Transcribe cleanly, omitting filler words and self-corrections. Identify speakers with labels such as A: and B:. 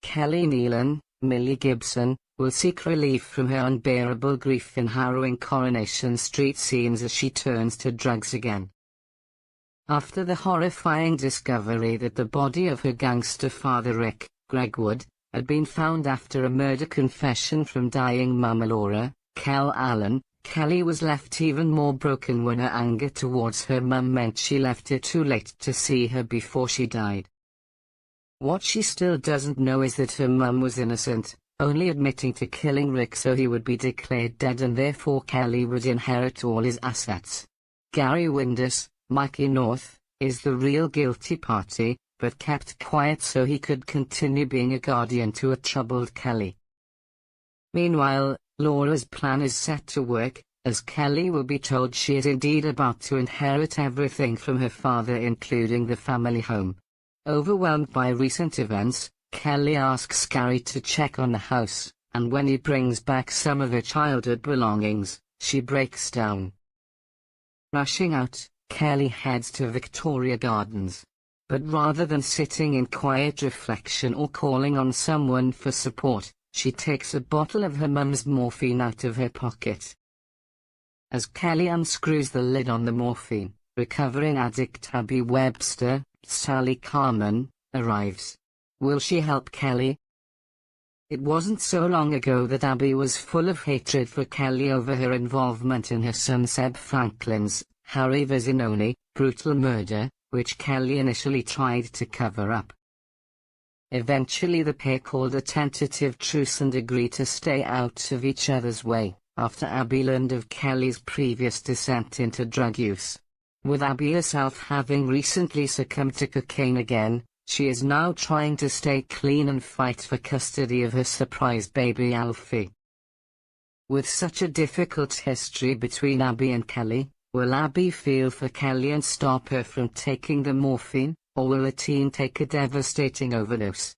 A: Kelly Neelan, Millie Gibson, will seek relief from her unbearable grief in harrowing Coronation Street scenes as she turns to drugs again. After the horrifying discovery that the body of her gangster father Rick, Gregwood, had been found after a murder confession from dying mum Laura, Kel Allen, Kelly was left even more broken when her anger towards her mum meant she left it too late to see her before she died. What she still doesn't know is that her mum was innocent, only admitting to killing Rick so he would be declared dead and therefore Kelly would inherit all his assets. Gary Windus, Mikey North, is the real guilty party, but kept quiet so he could continue being a guardian to a troubled Kelly. Meanwhile, Laura's plan is set to work, as Kelly will be told she is indeed about to inherit everything from her father including the family home. Overwhelmed by recent events, Kelly asks Gary to check on the house, and when he brings back some of her childhood belongings, she breaks down. Rushing out, Kelly heads to Victoria Gardens. But rather than sitting in quiet reflection or calling on someone for support, she takes a bottle of her mum's morphine out of her pocket. As Kelly unscrews the lid on the morphine, recovering addict Abby Webster, Sally Carmen, arrives. Will she help Kelly? It wasn't so long ago that Abby was full of hatred for Kelly over her involvement in her son Seb Franklin's, Harry Vizinoni, brutal murder, which Kelly initially tried to cover up. Eventually the pair called a tentative truce and agreed to stay out of each other's way, after Abby learned of Kelly's previous descent into drug use. With Abby herself having recently succumbed to cocaine again, she is now trying to stay clean and fight for custody of her surprise baby Alfie. With such a difficult history between Abby and Kelly, will Abby feel for Kelly and stop her from taking the morphine, or will the teen take a devastating overdose?